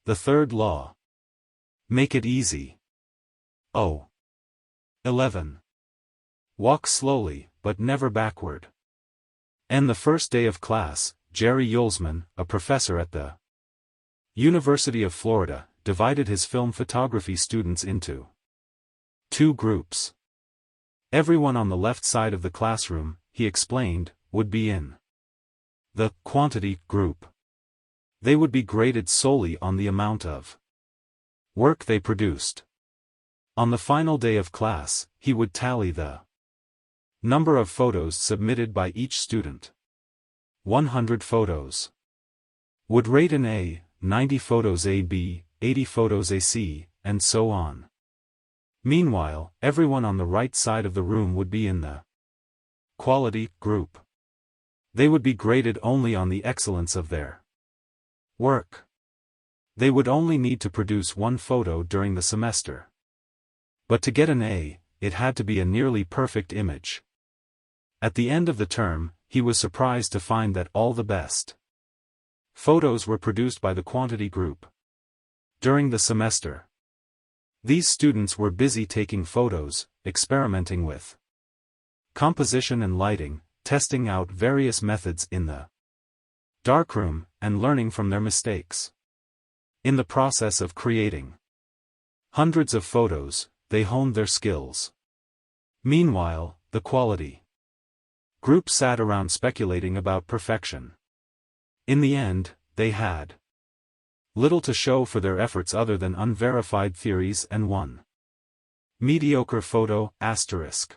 The third law. Make it easy. 11. Walk slowly, but never backward. And the first day of class, Jerry Yulesman, a professor at the University of Florida, divided his film photography students into 2 groups. Everyone on the left side of the classroom, he explained, would be in the quantity group. They would be graded solely on the amount of work they produced. On the final day of class, he would tally the number of photos submitted by each student. 100 photos would rate an A, 90 photos a B, 80 photos a C, and so on. Meanwhile, everyone on the right side of the room would be in the quality group. They would be graded only on the excellence of their work. They would only need to produce 1 photo during the semester. But to get an A, it had to be a nearly perfect image. At the end of the term, he was surprised to find that all the best photos were produced by the quantity group. During the semester, these students were busy taking photos, experimenting with composition and lighting, testing out various methods in the darkroom, and learning from their mistakes. In the process of creating hundreds of photos, they honed their skills. Meanwhile, the quality group sat around speculating about perfection. In the end, they had little to show for their efforts other than unverified theories and 1 mediocre photo, asterisk.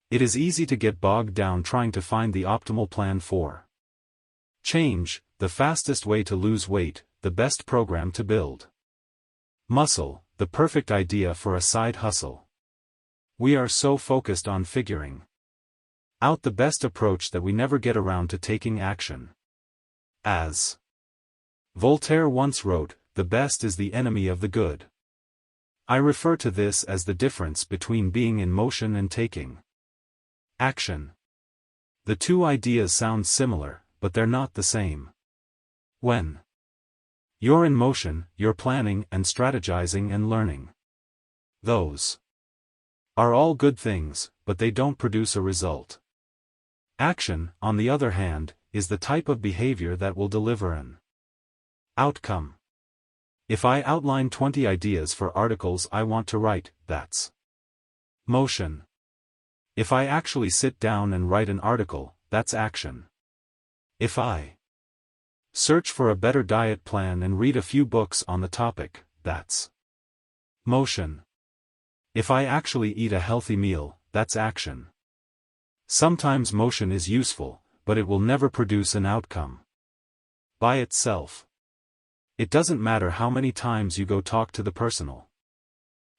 It is easy to get bogged down trying to find the optimal plan for change, the fastest way to lose weight, the best program to build muscle, the perfect idea for a side hustle. We are so focused on figuring out the best approach that we never get around to taking action. As Voltaire once wrote, the best is the enemy of the good. I refer to this as the difference between being in motion and taking action. The 2 ideas sound similar, but they're not the same. When you're in motion, you're planning and strategizing and learning. Those are all good things, but they don't produce a result. Action, on the other hand, is the type of behavior that will deliver an outcome. If I outline 20 ideas for articles I want to write, that's motion. If I actually sit down and write an article, that's action. If I search for a better diet plan and read a few books on the topic, that's motion. If I actually eat a healthy meal, that's action. Sometimes motion is useful, but it will never produce an outcome by itself. It doesn't matter how many times you go talk to the personal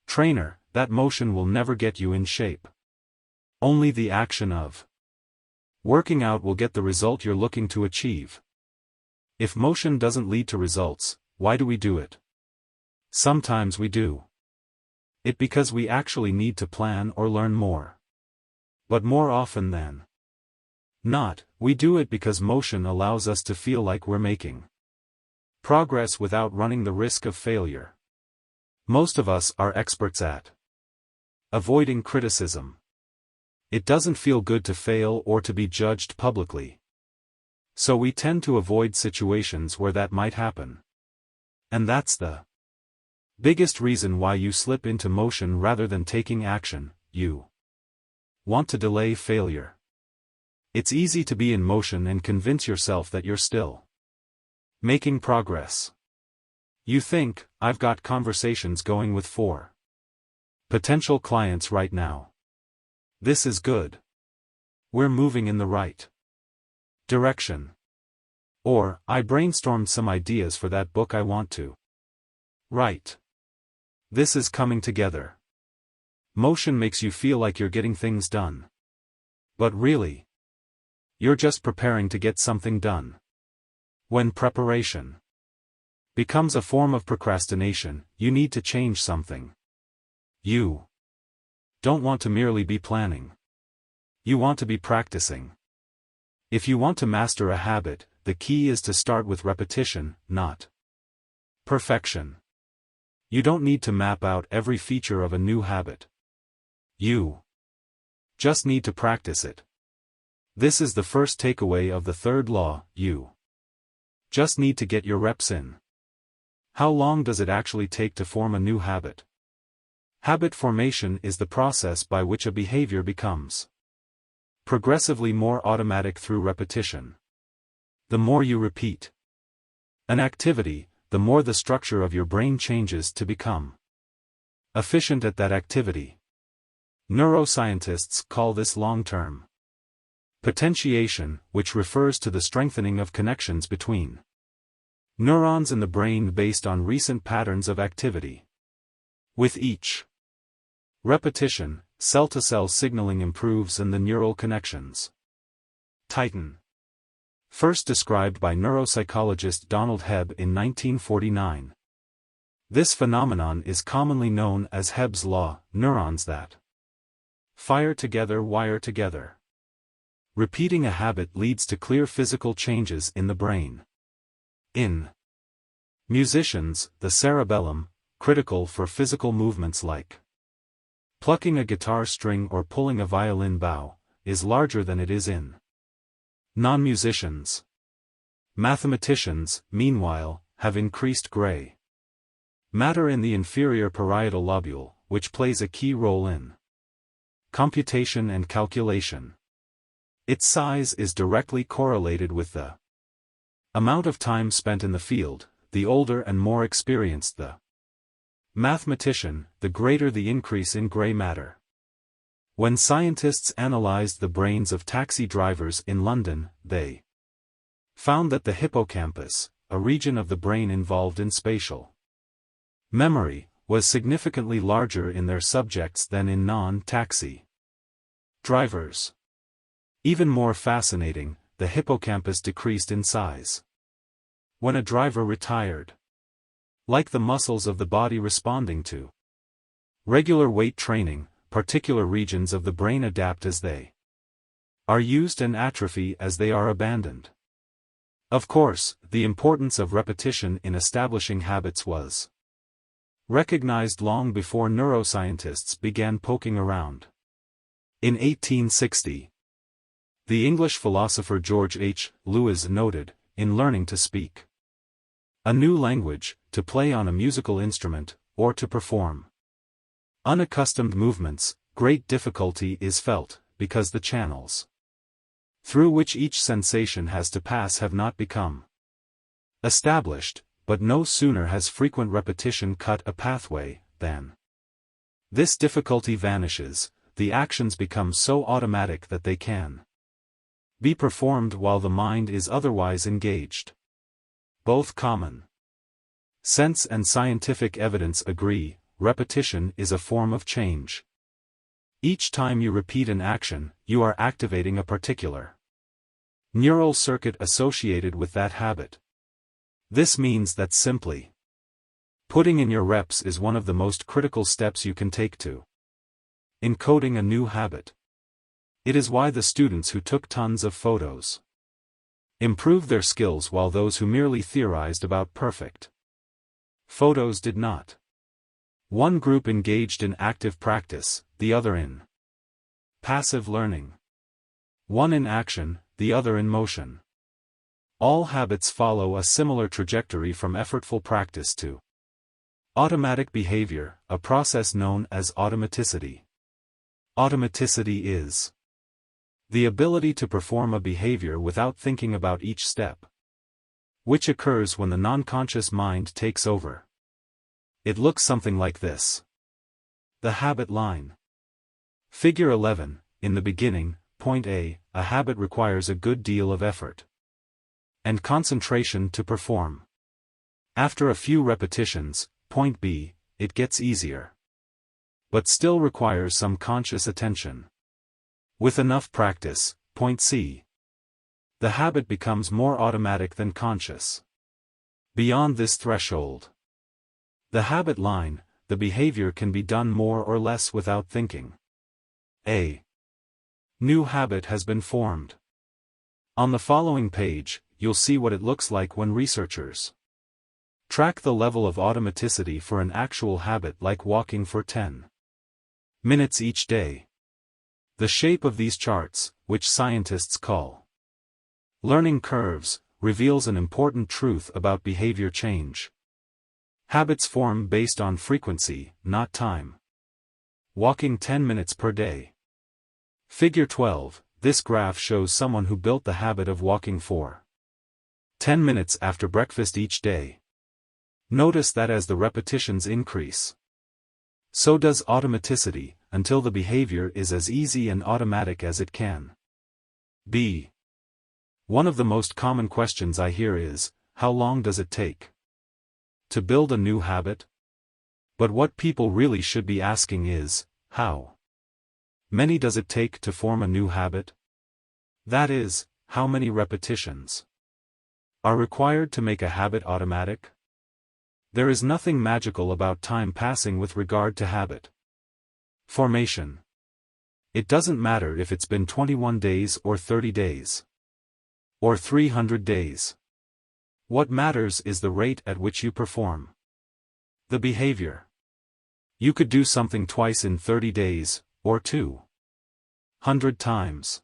trainer, that motion will never get you in shape. Only the action of working out will get the result you're looking to achieve. If motion doesn't lead to results, why do we do it? Sometimes we do it because we actually need to plan or learn more. But more often than not, we do it because motion allows us to feel like we're making progress without running the risk of failure. Most of us are experts at avoiding criticism. It doesn't feel good to fail or to be judged publicly. So we tend to avoid situations where that might happen. And that's the biggest reason why you slip into motion rather than taking action. You want to delay failure. It's easy to be in motion and convince yourself that you're still making progress. You think, I've got conversations going with 4 potential clients right now. This is good. We're moving in the right direction. Or, I brainstormed some ideas for that book I want to write. This is coming together. Motion makes you feel like you're getting things done. But really, you're just preparing to get something done. When preparation becomes a form of procrastination, you need to change something. You don't want to merely be planning. You want to be practicing. If you want to master a habit, the key is to start with repetition, not Perfection. You don't need to map out every feature of a new habit. You just need to practice it. This is the first takeaway of the third law. You just need to get your reps in. How long does it actually take to form a new habit? Habit formation is the process by which a behavior becomes progressively more automatic through repetition. The more you repeat an activity, the more the structure of your brain changes to become efficient at that activity. Neuroscientists call this long-term potentiation, which refers to the strengthening of connections between neurons in the brain based on recent patterns of activity. With each repetition, cell-to-cell signaling improves and the neural connections tighten. First described by neuropsychologist Donald Hebb in 1949. This phenomenon is commonly known as Hebb's law. Neurons that fire together wire together. Repeating a habit leads to clear physical changes in the brain. In musicians, the cerebellum, critical for physical movements like plucking a guitar string or pulling a violin bow, is larger than it is in non-musicians. Mathematicians, meanwhile, have increased gray matter in the inferior parietal lobule, which plays a key role in computation and calculation. Its size is directly correlated with the amount of time spent in the field. The older and more experienced the mathematician, the greater the increase in gray matter. When scientists analyzed the brains of taxi drivers in London, they found that the hippocampus, a region of the brain involved in spatial memory, was significantly larger in their subjects than in non-taxi drivers. Even more fascinating, the hippocampus decreased in size when a driver retired. Like the muscles of the body responding to regular weight training, particular regions of the brain adapt as they are used and atrophy as they are abandoned. Of course, the importance of repetition in establishing habits was recognized long before neuroscientists began poking around. In 1860, the English philosopher George H. Lewes noted, in learning to speak a new language, to play on a musical instrument, or to perform unaccustomed movements, great difficulty is felt, because the channels through which each sensation has to pass have not become established, but no sooner has frequent repetition cut a pathway, than this difficulty vanishes. The actions become so automatic that they can be performed while the mind is otherwise engaged. Both common sense and scientific evidence agree, repetition is a form of change. Each time you repeat an action, you are activating a particular neural circuit associated with that habit. This means that simply putting in your reps is one of the most critical steps you can take to encoding a new habit. It is why the students who took tons of photos improved their skills while those who merely theorized about perfect photos did not. One group engaged in active practice, the other in passive learning. One in action, the other in motion. All habits follow a similar trajectory from effortful practice to automatic behavior, a process known as automaticity. Automaticity is the ability to perform a behavior without thinking about each step, which occurs when the non-conscious mind takes over. It looks something like this. The habit line. Figure 11, in the beginning, point A, a habit requires a good deal of effort and concentration to perform. After a few repetitions, point B, it gets easier, but still requires some conscious attention. With enough practice, point C, the habit becomes more automatic than conscious. Beyond this threshold, the habit line, the behavior can be done more or less without thinking. A new habit has been formed. On the following page, you'll see what it looks like when researchers Track the level of automaticity for an actual habit like walking for 10 minutes each day. The shape of these charts, which scientists call learning curves, reveals an important truth about behavior change. Habits form based on frequency, not time. Walking 10 minutes per day. Figure 12, this graph shows someone who built the habit of walking for 10 minutes after breakfast each day. Notice that as the repetitions increase, so does automaticity, until the behavior is as easy and automatic as it can be. One of the most common questions I hear is, how long does it take to build a new habit? But what people really should be asking is, how many does it take to form a new habit? That is, how many repetitions are required to make a habit automatic? There is nothing magical about time passing with regard to habit formation. It doesn't matter if it's been 21 days or 30 days. Or 300 days. What matters is the rate at which you perform the behavior. You could do something twice in 30 days, or 200 times.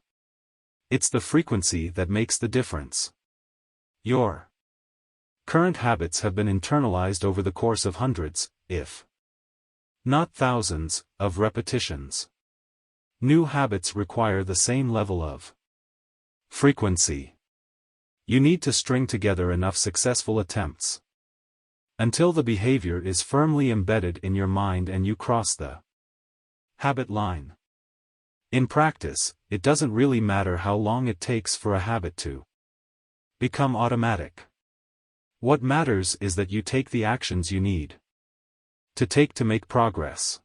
It's the frequency that makes the difference. Your current habits have been internalized over the course of hundreds, if not thousands, of repetitions. New habits require the same level of frequency. You need to string together enough successful attempts until the behavior is firmly embedded in your mind and you cross the habit line. In practice, it doesn't really matter how long it takes for a habit to become automatic. What matters is that you take the actions you need to take to make progress.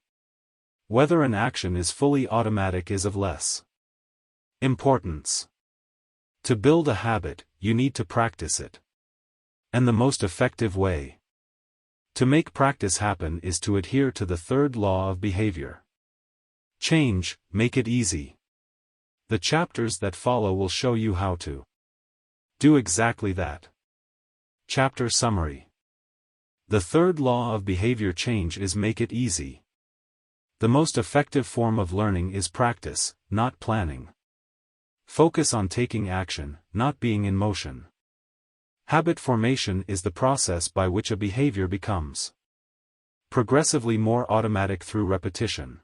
Whether an action is fully automatic is of less importance. To build a habit, you need to practice it. And the most effective way to make practice happen is to adhere to the third law of behavior change, make it easy. The chapters that follow will show you how to do exactly that. Chapter Summary. The third law of behavior change is make it easy. The most effective form of learning is practice, not planning. Focus on taking action, not being in motion. Habit formation is the process by which a behavior becomes progressively more automatic through repetition.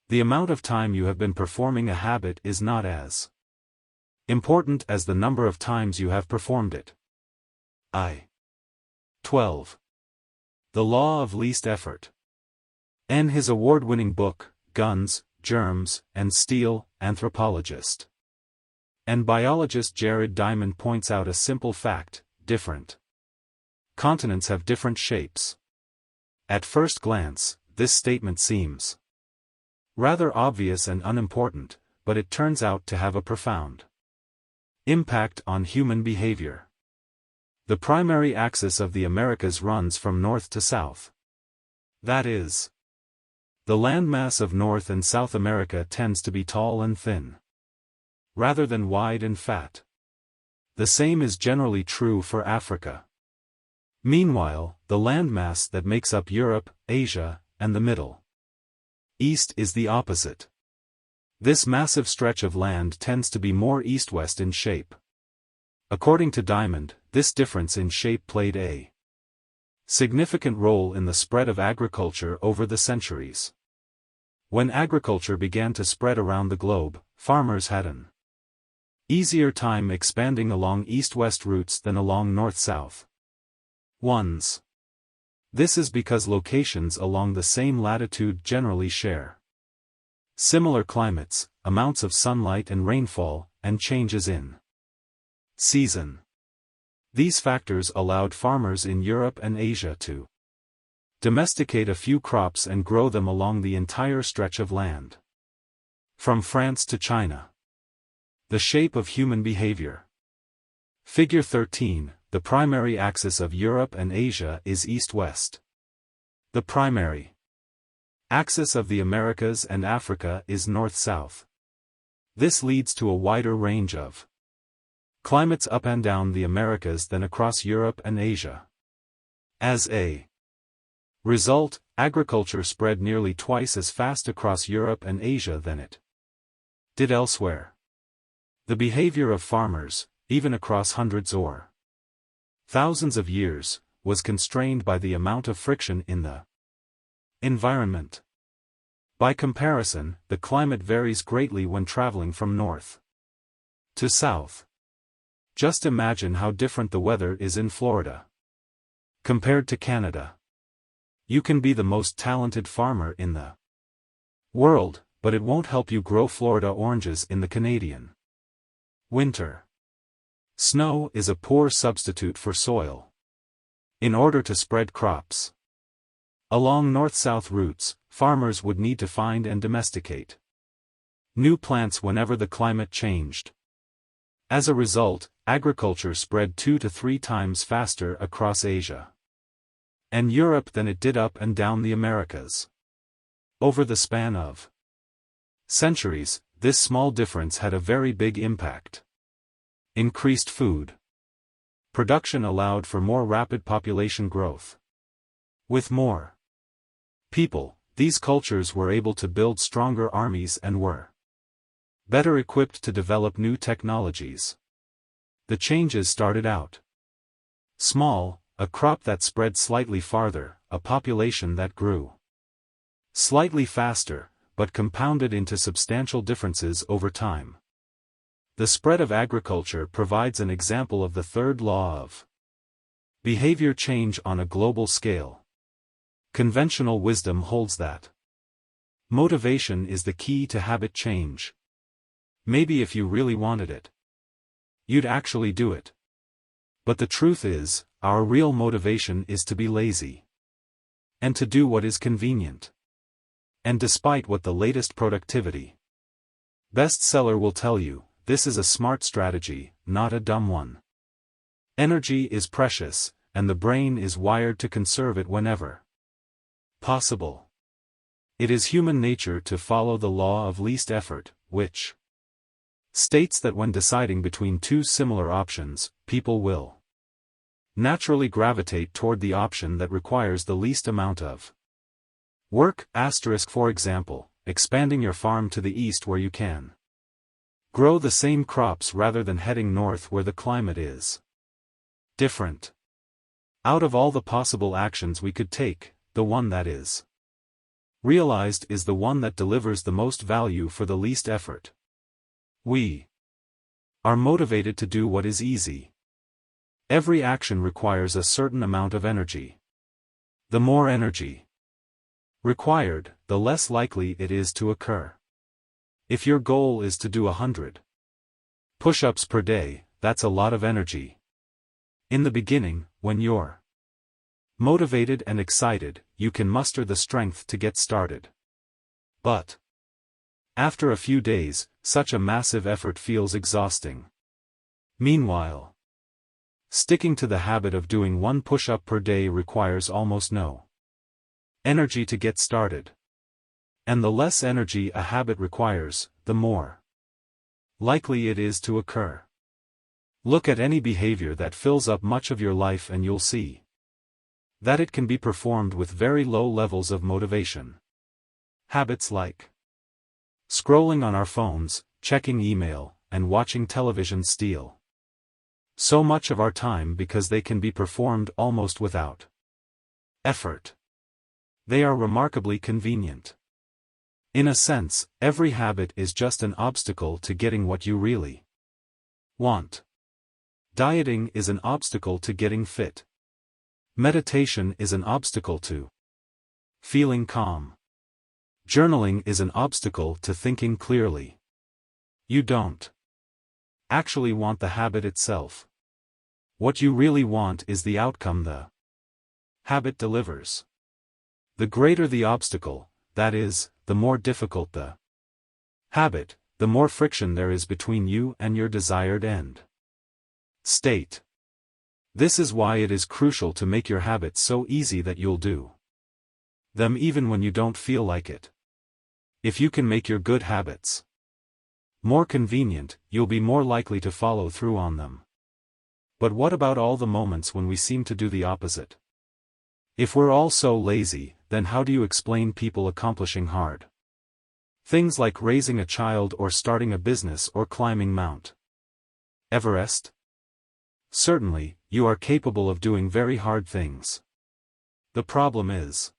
The amount of time you have been performing a habit is not as important as the number of times you have performed it. 12. The Law of Least Effort. In his award-winning book, Guns, Germs, and Steel, anthropologist and biologist Jared Diamond points out a simple fact: different continents have different shapes. At first glance, this statement seems rather obvious and unimportant, but it turns out to have a profound impact on human behavior. The primary axis of the Americas runs from north to south. That is, the landmass of North and South America tends to be tall and thin, rather than wide and fat. The same is generally true for Africa. Meanwhile, the landmass that makes up Europe, Asia, and the Middle East is the opposite. This massive stretch of land tends to be more east-west in shape. According to Diamond, this difference in shape played a significant role in the spread of agriculture over the centuries. When agriculture began to spread around the globe, farmers had an easier time expanding along east-west routes than along north-south ones. This is because locations along the same latitude generally share similar climates, amounts of sunlight and rainfall, and changes in season. These factors allowed farmers in Europe and Asia to domesticate a few crops and grow them along the entire stretch of land. From France to China. The shape of human behavior. Figure 13, the primary axis of Europe and Asia is east-west. The primary axis of the Americas and Africa is north-south. This leads to a wider range of climates up and down the Americas than across Europe and Asia. As a result, agriculture spread nearly twice as fast across Europe and Asia than it did elsewhere. The behavior of farmers, even across hundreds or thousands of years, was constrained by the amount of friction in the environment. By comparison, the climate varies greatly when traveling from north to south. Just imagine how different the weather is in Florida compared to Canada. You can be the most talented farmer in the world, but it won't help you grow Florida oranges in the Canadian winter. Snow is a poor substitute for soil. In order to spread crops along north-south routes, farmers would need to find and domesticate new plants whenever the climate changed. As a result, agriculture spread 2 to 3 times faster across Asia and Europe than it did up and down the Americas. Over the span of centuries, this small difference had a very big impact. Increased food production allowed for more rapid population growth. With more people, these cultures were able to build stronger armies and were better equipped to develop new technologies. The changes started out small, a crop that spread slightly farther, a population that grew slightly faster, but compounded into substantial differences over time. The spread of agriculture provides an example of the third law of behavior change on a global scale. Conventional wisdom holds that motivation is the key to habit change. Maybe if you really wanted it, you'd actually do it. But the truth is, our real motivation is to be lazy and to do what is convenient. And despite what the latest productivity bestseller will tell you, this is a smart strategy, not a dumb one. Energy is precious, and the brain is wired to conserve it whenever possible. It is human nature to follow the law of least effort, which states that when deciding between two similar options, people will naturally gravitate toward the option that requires the least amount of work. For example, expanding your farm to the east where you can grow the same crops rather than heading north where the climate is different. Out of all the possible actions we could take, the one that is realized is the one that delivers the most value for the least effort. We are motivated to do what is easy. Every action requires a certain amount of energy. The more energy required, the less likely it is to occur. If your goal is to do 100 push-ups per day, that's a lot of energy. In the beginning, when you're motivated and excited, you can muster the strength to get started. But after a few days, such a massive effort feels exhausting. Meanwhile, sticking to the habit of doing 1 push-up per day requires almost no energy to get started. And the less energy a habit requires, the more likely it is to occur. Look at any behavior that fills up much of your life and you'll see that it can be performed with very low levels of motivation. Habits like scrolling on our phones, checking email, and watching television steal so much of our time because they can be performed almost without effort. They are remarkably convenient. In a sense, every habit is just an obstacle to getting what you really want. Dieting is an obstacle to getting fit. Meditation is an obstacle to feeling calm. Journaling is an obstacle to thinking clearly. You don't actually want the habit itself. What you really want is the outcome the habit delivers. The greater the obstacle, that is, the more difficult the habit, the more friction there is between you and your desired end state. This is why it is crucial to make your habits so easy that you'll do them even when you don't feel like it. If you can make your good habits more convenient, you'll be more likely to follow through on them. But what about all the moments when we seem to do the opposite? If we're all so lazy, then how do you explain people accomplishing hard things like raising a child or starting a business or climbing Mount Everest? Certainly, you are capable of doing very hard things. The problem is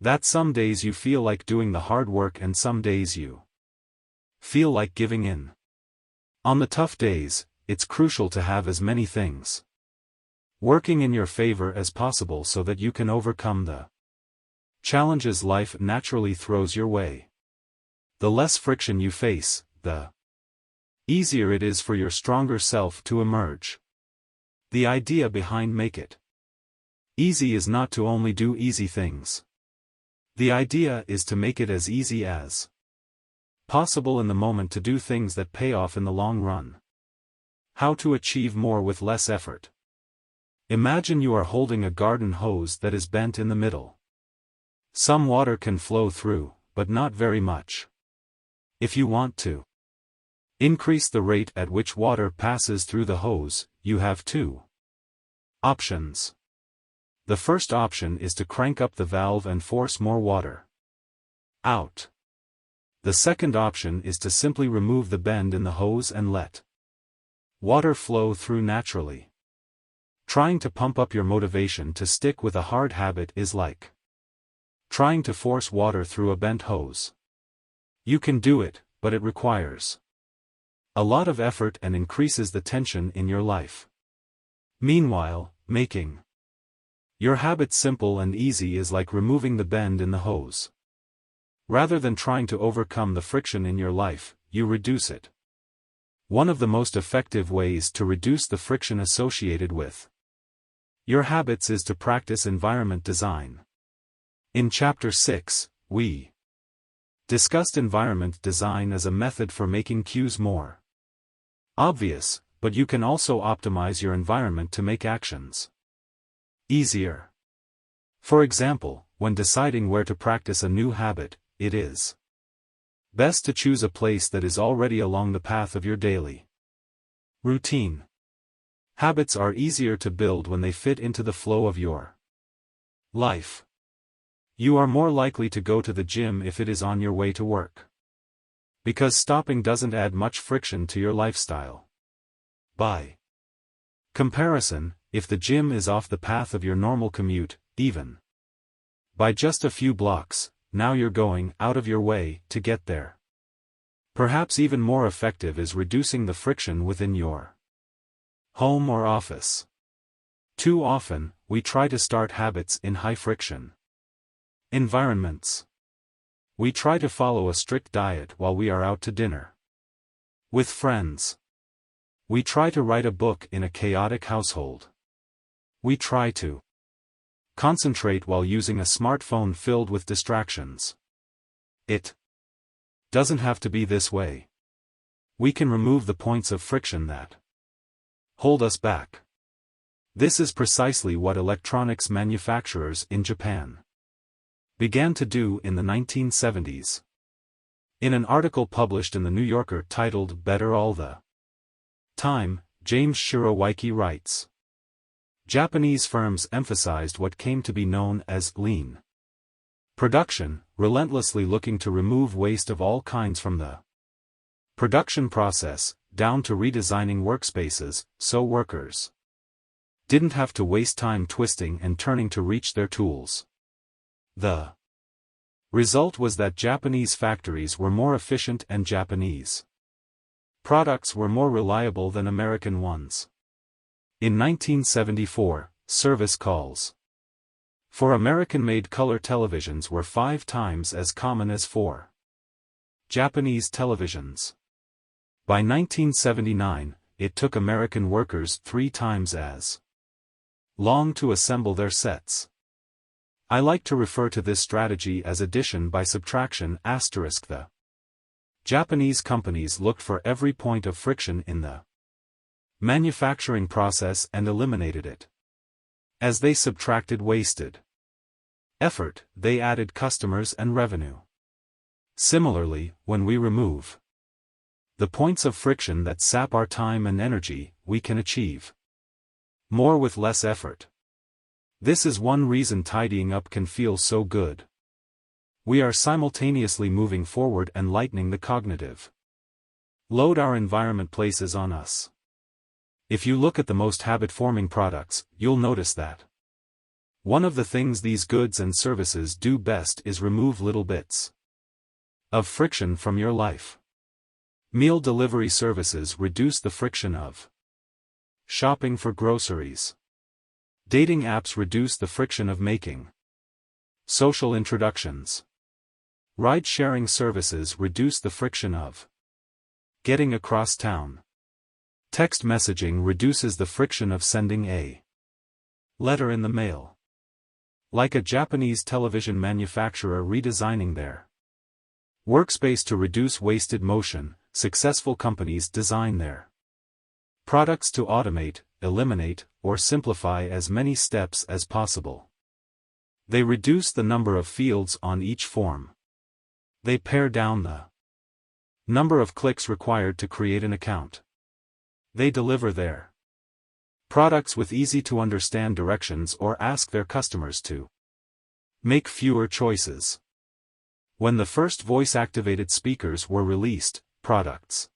that some days you feel like doing the hard work and some days you feel like giving in. On the tough days, it's crucial to have as many things working in your favor as possible so that you can overcome the challenges life naturally throws your way. The less friction you face, the easier it is for your stronger self to emerge. The idea behind Make It Easy is not to only do easy things. The idea is to make it as easy as possible in the moment to do things that pay off in the long run. How to achieve more with less effort. Imagine you are holding a garden hose that is bent in the middle. Some water can flow through, but not very much. If you want to increase the rate at which water passes through the hose, you have two options. The first option is to crank up the valve and force more water out. The second option is to simply remove the bend in the hose and let water flow through naturally. Trying to pump up your motivation to stick with a hard habit is like trying to force water through a bent hose. You can do it, but it requires a lot of effort and increases the tension in your life. Meanwhile, making your habit simple and easy is like removing the bend in the hose. Rather than trying to overcome the friction in your life, you reduce it. One of the most effective ways to reduce the friction associated with your habits is to practice environment design. In Chapter 6, we discussed environment design as a method for making cues more obvious, but you can also optimize your environment to make actions easier. For example, when deciding where to practice a new habit, it is best to choose a place that is already along the path of your daily routine. Habits are easier to build when they fit into the flow of your life. You are more likely to go to the gym if it is on your way to work, because stopping doesn't add much friction to your lifestyle. By comparison, if the gym is off the path of your normal commute, even by just a few blocks, now you're going out of your way to get there. Perhaps even more effective is reducing the friction within your home or office. Too often, we try to start habits in high-friction environments. We try to follow a strict diet while we are out to dinner with friends. We try to write a book in a chaotic household. We try to concentrate while using a smartphone filled with distractions. It doesn't have to be this way. We can remove the points of friction that hold us back. This is precisely what electronics manufacturers in Japan began to do in the 1970s. In an article published in The New Yorker titled Better All the Time, James Shirowaiki writes, Japanese firms emphasized what came to be known as lean production, relentlessly looking to remove waste of all kinds from the production process, down to redesigning workspaces, so workers didn't have to waste time twisting and turning to reach their tools. The result was that Japanese factories were more efficient and Japanese products were more reliable than American ones. In 1974, service calls for American-made color televisions were 5 times as common as for Japanese televisions. By 1979, it took American workers 3 times as long to assemble their sets. I like to refer to this strategy as addition by subtraction *. The Japanese companies looked for every point of friction in the manufacturing process and eliminated it. As they subtracted wasted effort, they added customers and revenue. Similarly, when we remove the points of friction that sap our time and energy, we can achieve more with less effort. This is one reason tidying up can feel so good. We are simultaneously moving forward and lightening the cognitive load our environment places on us. If you look at the most habit-forming products, you'll notice that one of the things these goods and services do best is remove little bits of friction from your life. Meal delivery services reduce the friction of shopping for groceries. Dating apps reduce the friction of making social introductions. Ride-sharing services reduce the friction of getting across town. Text messaging reduces the friction of sending a letter in the mail. Like a Japanese television manufacturer redesigning their workspace to reduce wasted motion, successful companies design their products to automate, eliminate, or simplify as many steps as possible. They reduce the number of fields on each form. They pare down the number of clicks required to create an account. They deliver their products with easy-to-understand directions or ask their customers to make fewer choices. When the first voice-activated speakers were released, products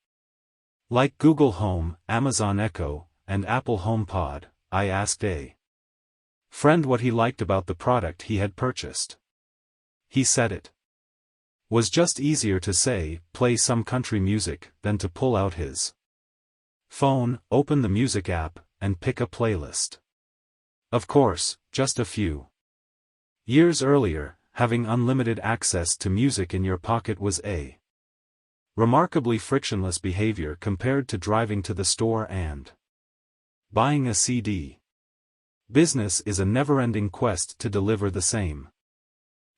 like Google Home, Amazon Echo, and Apple HomePod, I asked a friend what he liked about the product he had purchased. He said it was just easier to say, play some country music, than to pull out his phone, open the music app, and pick a playlist. Of course, just a few years earlier, having unlimited access to music in your pocket was a remarkably frictionless behavior compared to driving to the store and buying a CD. Business is a never-ending quest to deliver the same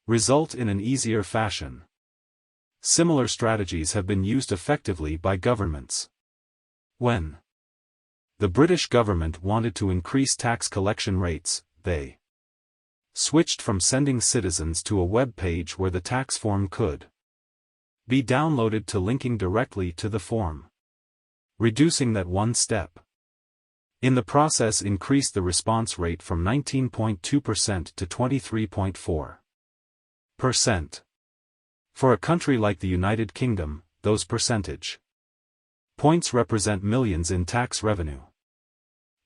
result in an easier fashion. Similar strategies have been used effectively by governments. When the British government wanted to increase tax collection rates, they switched from sending citizens to a web page where the tax form could be downloaded to linking directly to the form, reducing that one step. In the process increased the response rate from 19.2% to 23.4%. For a country like the United Kingdom, those percentage points represent millions in tax revenue.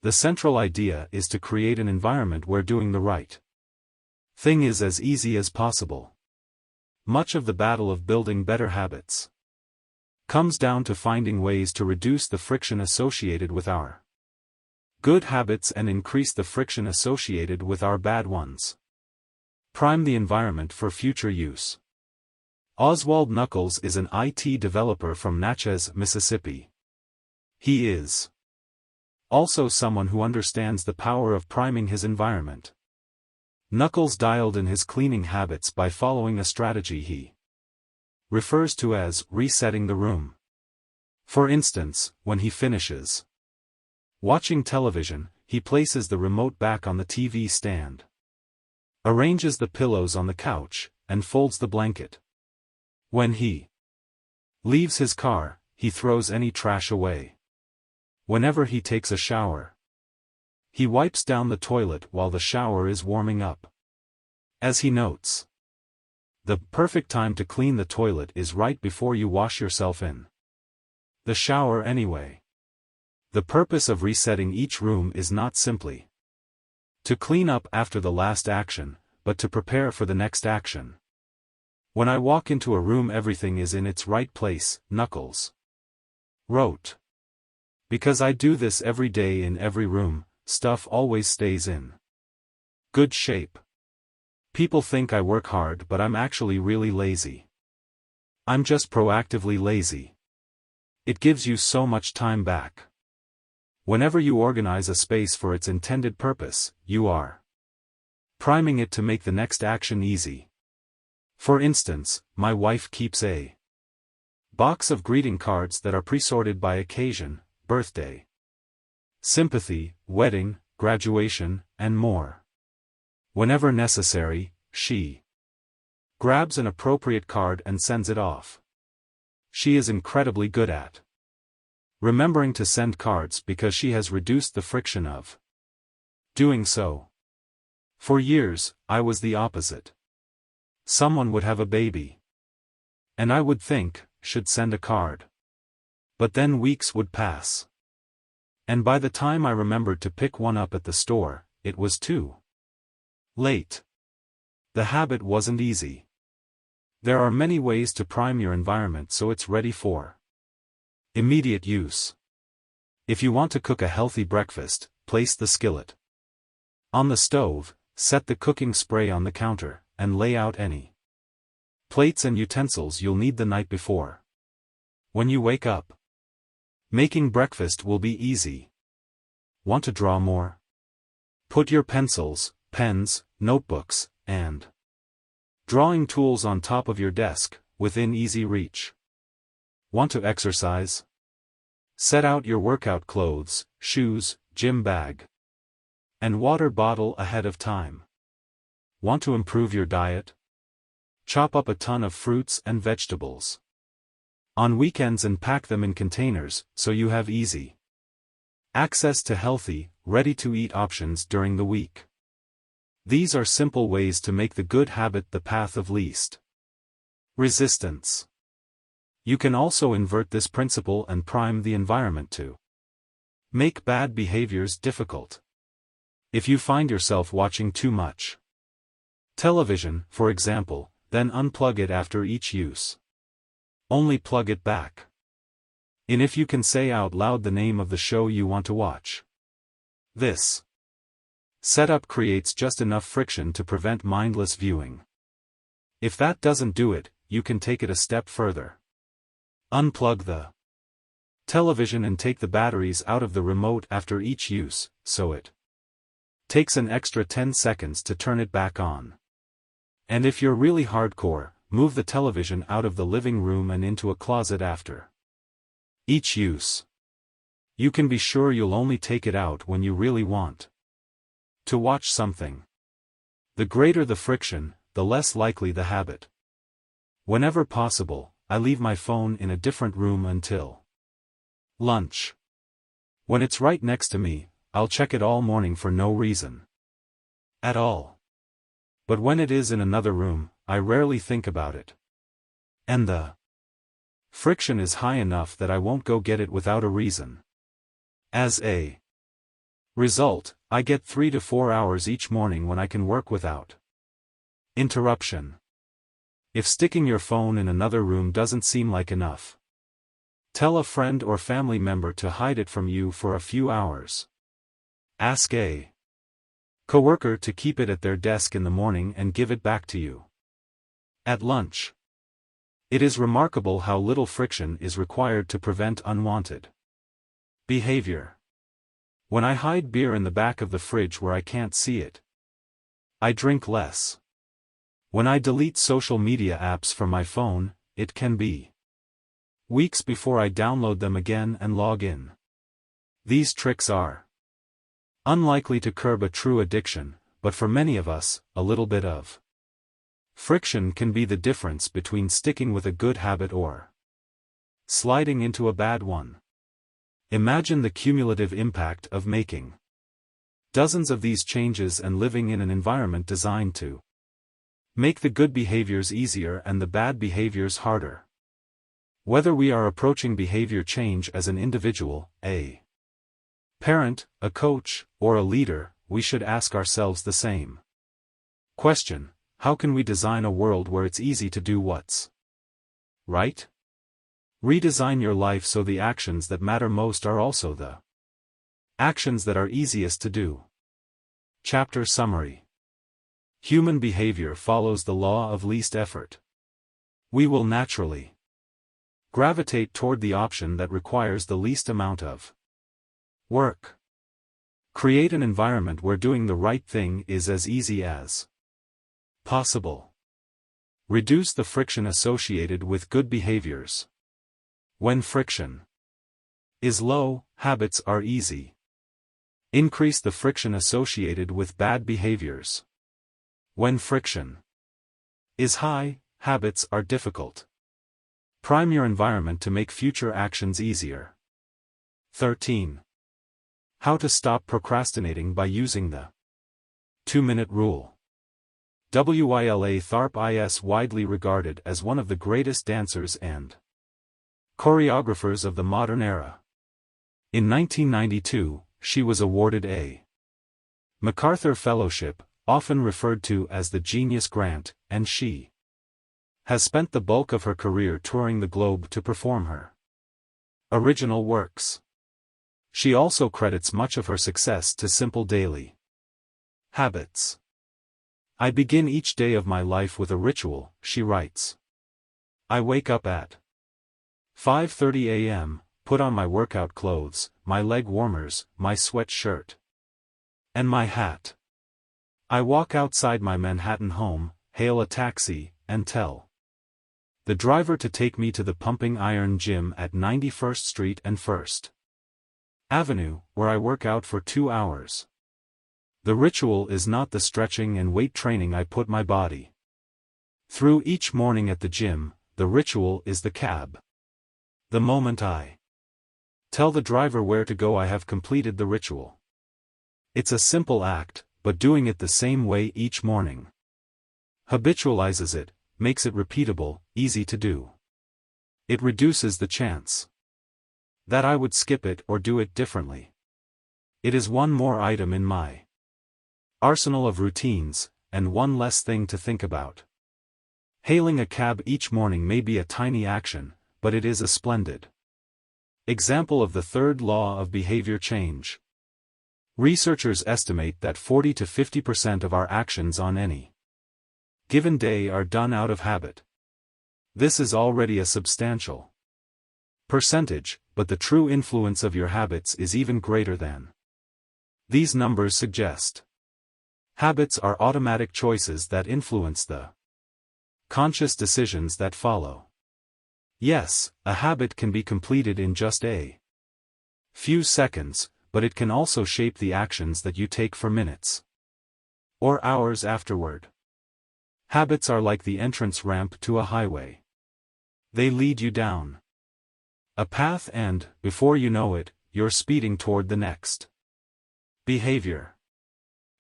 The central idea is to create an environment where doing the right thing is as easy as possible. Much of the battle of building better habits comes down to finding ways to reduce the friction associated with our good habits and increase the friction associated with our bad ones. Prime the environment for future use. Oswald Knuckles is an IT developer from Natchez, Mississippi. He is also someone who understands the power of priming his environment. Knuckles dialed in his cleaning habits by following a strategy he refers to as resetting the room. For instance, when he finishes watching television, he places the remote back on the TV stand, arranges the pillows on the couch, and folds the blanket. When he leaves his car, he throws any trash away. Whenever he takes a shower, he wipes down the toilet while the shower is warming up. As he notes, the perfect time to clean the toilet is right before you wash yourself in the shower anyway. The purpose of resetting each room is not simply to clean up after the last action, but to prepare for the next action. When I walk into a room, everything is in its right place, Knuckles wrote. Because I do this every day in every room, stuff always stays in good shape. People think I work hard, but I'm actually really lazy. I'm just proactively lazy. It gives you so much time back. Whenever you organize a space for its intended purpose, you are priming it to make the next action easy. For instance, my wife keeps a box of greeting cards that are pre-sorted by occasion, birthday, sympathy, wedding, graduation, and more. Whenever necessary, she grabs an appropriate card and sends it off. She is incredibly good at remembering to send cards because she has reduced the friction of doing so. For years, I was the opposite. Someone would have a baby. And I would think, should send a card. But then weeks would pass. And by the time I remembered to pick one up at the store, it was too late. The habit wasn't easy. There are many ways to prime your environment so it's ready for immediate use. If you want to cook a healthy breakfast, place the skillet on the stove, set the cooking spray on the counter, and lay out any plates and utensils you'll need the night before. When you wake up, making breakfast will be easy. Want to draw more? Put your pencils, pens, notebooks, and drawing tools on top of your desk, within easy reach. Want to exercise? Set out your workout clothes, shoes, gym bag, and water bottle ahead of time. Want to improve your diet? Chop up a ton of fruits and vegetables on weekends and pack them in containers so you have easy access to healthy, ready-to-eat options during the week. These are simple ways to make the good habit the path of least resistance. You can also invert this principle and prime the environment to make bad behaviors difficult. If you find yourself watching too much television, for example, then unplug it after each use. Only plug it back in if you can say out loud the name of the show you want to watch. This setup creates just enough friction to prevent mindless viewing. If that doesn't do it, you can take it a step further. Unplug the television and take the batteries out of the remote after each use, so it takes an extra 10 seconds to turn it back on. And if you're really hardcore, move the television out of the living room and into a closet after each use. You can be sure you'll only take it out when you really want to watch something. The greater the friction, the less likely the habit. Whenever possible, I leave my phone in a different room until lunch. When it's right next to me, I'll check it all morning for no reason at all. But when it is in another room, I rarely think about it. And the friction is high enough that I won't go get it without a reason. As a result, I get 3 to 4 hours each morning when I can work without interruption. If sticking your phone in another room doesn't seem like enough, tell a friend or family member to hide it from you for a few hours. Ask a coworker to keep it at their desk in the morning and give it back to you at lunch. It is remarkable how little friction is required to prevent unwanted behavior. When I hide beer in the back of the fridge where I can't see it, I drink less. When I delete social media apps from my phone, it can be weeks before I download them again and log in. These tricks are unlikely to curb a true addiction, but for many of us, a little bit of friction can be the difference between sticking with a good habit or sliding into a bad one. Imagine the cumulative impact of making dozens of these changes and living in an environment designed to make the good behaviors easier and the bad behaviors harder. Whether we are approaching behavior change as an individual, a parent, a coach, or a leader, we should ask ourselves the same question: how can we design a world where it's easy to do what's right? Redesign your life so the actions that matter most are also the actions that are easiest to do. Chapter Summary. Human behavior follows the law of least effort. We will naturally gravitate toward the option that requires the least amount of work. Create an environment where doing the right thing is as easy as possible. Reduce the friction associated with good behaviors. When friction is low, habits are easy. Increase the friction associated with bad behaviors. When friction is high, habits are difficult. Prime your environment to make future actions easier. 13. How to stop procrastinating by using the 2-minute rule. Willa Tharp is widely regarded as one of the greatest dancers and choreographers of the modern era. In 1992, she was awarded a MacArthur Fellowship, often referred to as the Genius Grant, and she has spent the bulk of her career touring the globe to perform her original works. She also credits much of her success to simple daily habits. I begin each day of my life with a ritual, she writes. I wake up at 5:30 a.m., put on my workout clothes, my leg warmers, my sweatshirt, and my hat. I walk outside my Manhattan home, hail a taxi, and tell the driver to take me to the Pumping Iron Gym at 91st Street and 1st Avenue, where I work out for 2 hours. The ritual is not the stretching and weight training I put my body through each morning at the gym, the ritual is the cab. The moment I tell the driver where to go, I have completed the ritual. It's a simple act, but doing it the same way each morning habitualizes it, makes it repeatable, easy to do. It reduces the chance that I would skip it or do it differently. It is one more item in my arsenal of routines, and one less thing to think about. Hailing a cab each morning may be a tiny action, but it is a splendid example of the third law of behavior change. Researchers estimate that 40 to 50% of our actions on any given day are done out of habit. This is already a substantial percentage, but the true influence of your habits is even greater than these numbers suggest. Habits are automatic choices that influence the conscious decisions that follow. Yes, a habit can be completed in just a few seconds, but it can also shape the actions that you take for minutes or hours afterward. Habits are like the entrance ramp to a highway. They lead you down a path and, before you know it, you're speeding toward the next behavior.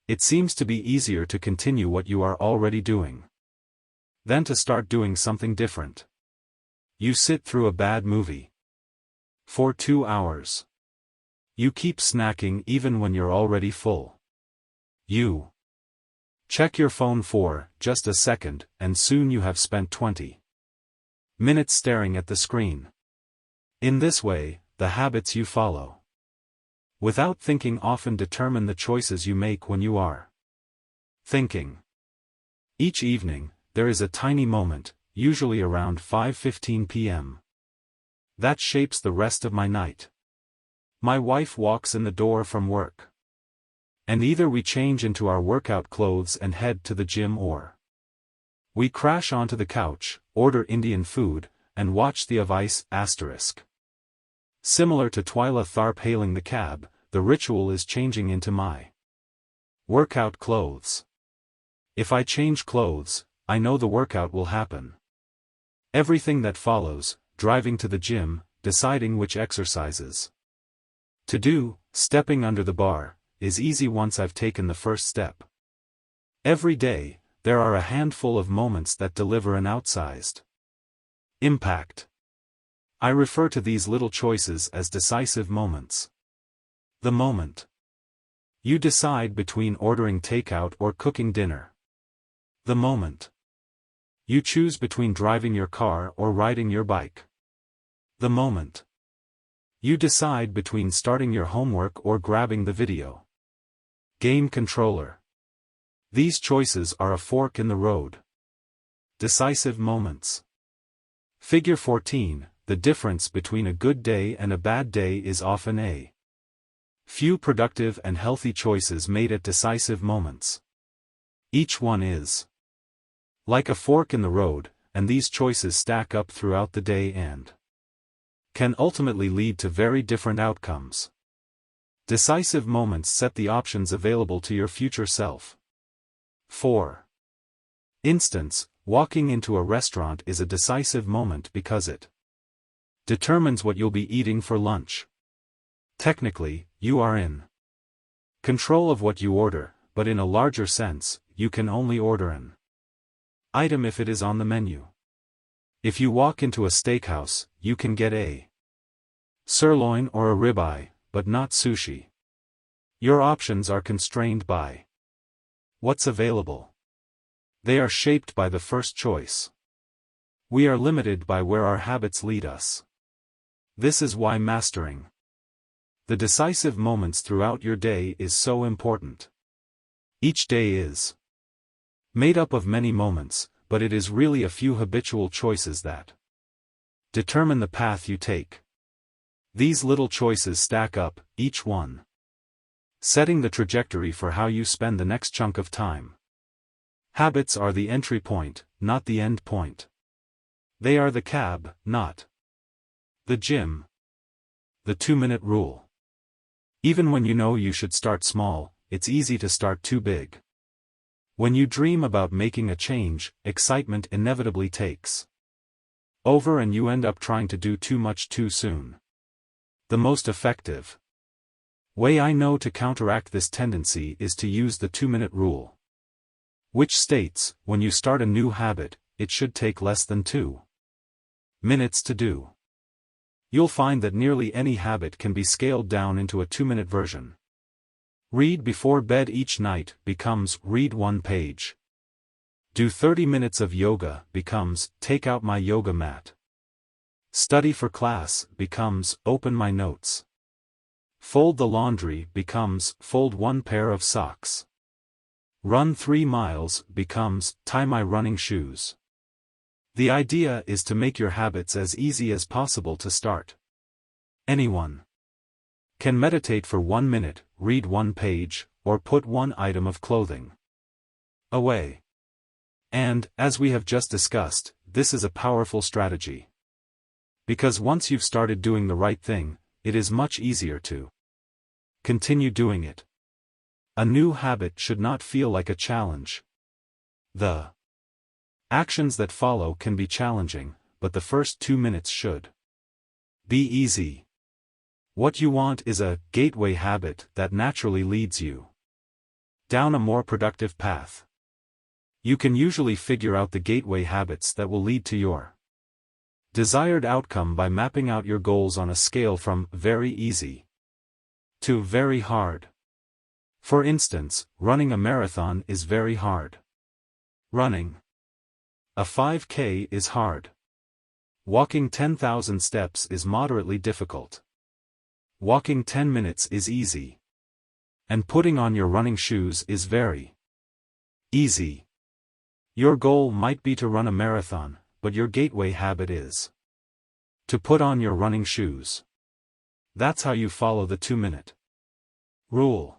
It seems to be easier to continue what you are already doing than to start doing something different. You sit through a bad movie for 2 hours. You keep snacking even when you're already full. You check your phone for just a second, and soon you have spent 20 minutes staring at the screen. In this way, the habits you follow without thinking often determine the choices you make when you are thinking. Each evening, there is a tiny moment, usually around 5:15 p.m. that shapes the rest of my night. My wife walks in the door from work, and either we change into our workout clothes and head to the gym, or we crash onto the couch, order Indian food, and watch the Vice **. Similar to Twyla Tharp hailing the cab, the ritual is changing into my workout clothes. If I change clothes, I know the workout will happen. Everything that follows, driving to the gym, deciding which exercises to do, stepping under the bar, is easy once I've taken the first step. Every day, there are a handful of moments that deliver an outsized impact. I refer to these little choices as decisive moments. The moment you decide between ordering takeout or cooking dinner. The moment you choose between driving your car or riding your bike. The moment you decide between starting your homework or grabbing the video game controller. These choices are a fork in the road. Decisive moments. Figure 14. The difference between a good day and a bad day is often a few productive and healthy choices made at decisive moments. Each one is like a fork in the road, and these choices stack up throughout the day and can ultimately lead to very different outcomes. Decisive moments set the options available to your future self. For instance, walking into a restaurant is a decisive moment because it determines what you'll be eating for lunch. Technically, you are in control of what you order, but in a larger sense, you can only order an item if it is on the menu. If you walk into a steakhouse, you can get a sirloin or a ribeye, but not sushi. Your options are constrained by what's available. They are shaped by the first choice. We are limited by where our habits lead us. This is why mastering the decisive moments throughout your day is so important. Each day is made up of many moments, but it is really a few habitual choices that determine the path you take. These little choices stack up, each one setting the trajectory for how you spend the next chunk of time. Habits are the entry point, not the end point. They are the cab, not the gym. The 2-minute rule. Even when you know you should start small, it's easy to start too big. When you dream about making a change, excitement inevitably takes over and you end up trying to do too much too soon. The most effective way I know to counteract this tendency is to use the 2-minute rule, which states, when you start a new habit, it should take less than 2 minutes to do. You'll find that nearly any habit can be scaled down into a 2-minute version. Read before bed each night becomes read 1 page. Do 30 minutes of yoga becomes take out my yoga mat. Study for class becomes open my notes. Fold the laundry becomes fold 1 pair of socks. Run 3 miles becomes tie my running shoes. The idea is to make your habits as easy as possible to start. Anyone can meditate for 1 minute, read 1 page, or put 1 item of clothing away. And, as we have just discussed, this is a powerful strategy. Because once you've started doing the right thing, it is much easier to continue doing it. A new habit should not feel like a challenge. The actions that follow can be challenging, but the first 2 minutes should be easy. What you want is a gateway habit that naturally leads you down a more productive path. You can usually figure out the gateway habits that will lead to your desired outcome by mapping out your goals on a scale from very easy to very hard. For instance, running a marathon is very hard. Running a 5K is hard. Walking 10,000 steps is moderately difficult. Walking 10 minutes is easy. And putting on your running shoes is very easy. Your goal might be to run a marathon, but your gateway habit is to put on your running shoes. That's how you follow the 2-minute rule.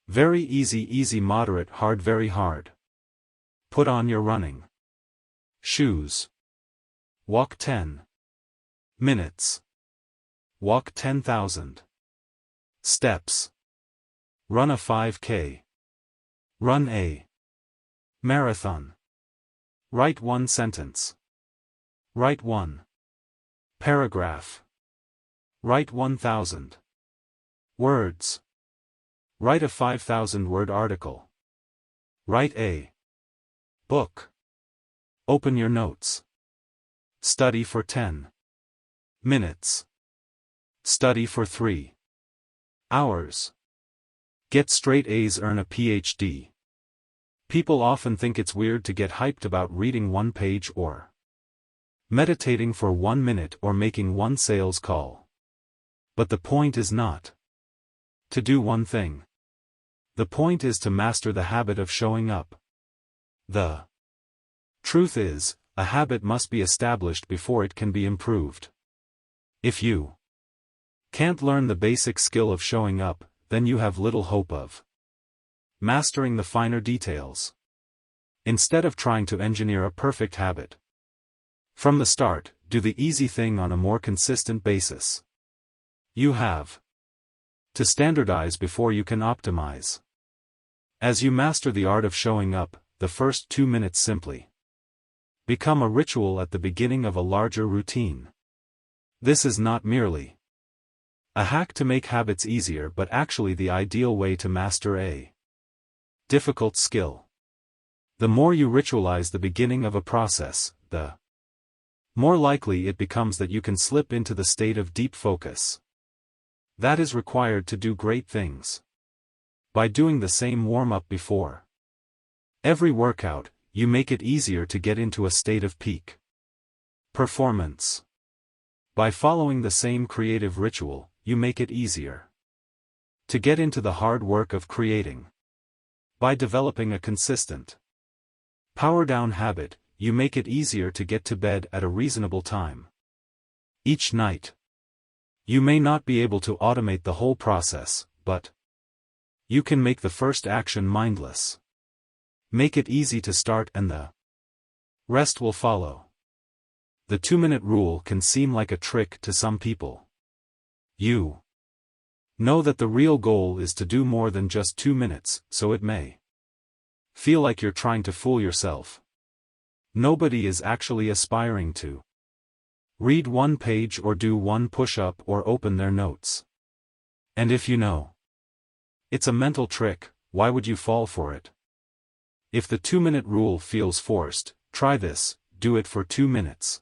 Very easy, moderate, hard, very hard. Put on your running shoes. Walk 10 minutes. Walk 10,000 steps. Run a 5K. Run a marathon. Write 1 sentence. Write 1 paragraph. Write 1,000 words. Write a 5,000-word article. Write a book. Open your notes. Study for 10 minutes. Study for 3 hours. Get straight A's, earn a PhD. People often think it's weird to get hyped about reading 1 page or meditating for 1 minute or making 1 sales call. But the point is not to do one thing. The point is to master the habit of showing up. The truth is, a habit must be established before it can be improved. If you can't learn the basic skill of showing up, then you have little hope of mastering the finer details. Instead of trying to engineer a perfect habit from the start, do the easy thing on a more consistent basis. You have to standardize before you can optimize. As you master the art of showing up, the first 2 minutes simply become a ritual at the beginning of a larger routine. This is not merely a hack to make habits easier, but actually the ideal way to master a difficult skill. The more you ritualize the beginning of a process, the more likely it becomes that you can slip into the state of deep focus. That is required to do great things. By doing the same warm-up before every workout, you make it easier to get into a state of peak performance. By following the same creative ritual, you make it easier to get into the hard work of creating. By developing a consistent power-down habit, you make it easier to get to bed at a reasonable time each night. You may not be able to automate the whole process, but you can make the first action mindless. Make it easy to start and the rest will follow. The 2-minute rule can seem like a trick to some people. You know that the real goal is to do more than just 2 minutes, so it may feel like you're trying to fool yourself. Nobody is actually aspiring to read 1 page or do 1 push-up or open their notes. And if you know it's a mental trick, why would you fall for it? If the 2-minute rule feels forced, try this: do it for 2 minutes.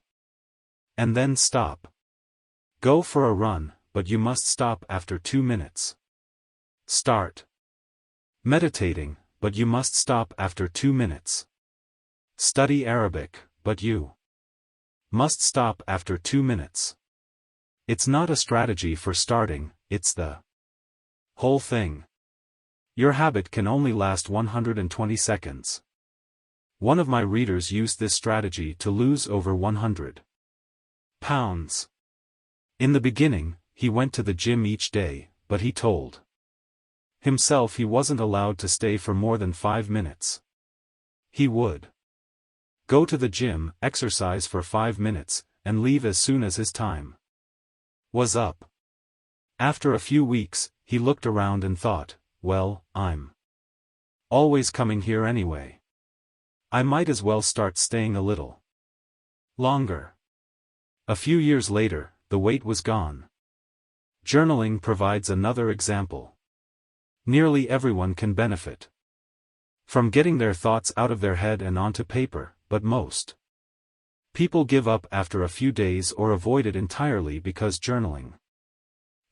And then stop. Go for a run, but you must stop after 2 minutes. Start meditating, but you must stop after 2 minutes. Study Arabic, but you must stop after 2 minutes. It's not a strategy for starting, it's the whole thing. Your habit can only last 120 seconds. One of my readers used this strategy to lose over 100 pounds. In the beginning, he went to the gym each day, but he told himself he wasn't allowed to stay for more than 5 minutes. He would go to the gym, exercise for 5 minutes, and leave as soon as his time was up. After a few weeks, he looked around and thought, well, I'm always coming here anyway. I might as well start staying a little longer. A few years later, the weight was gone. Journaling provides another example. Nearly everyone can benefit from getting their thoughts out of their head and onto paper, but most people give up after a few days or avoid it entirely because journaling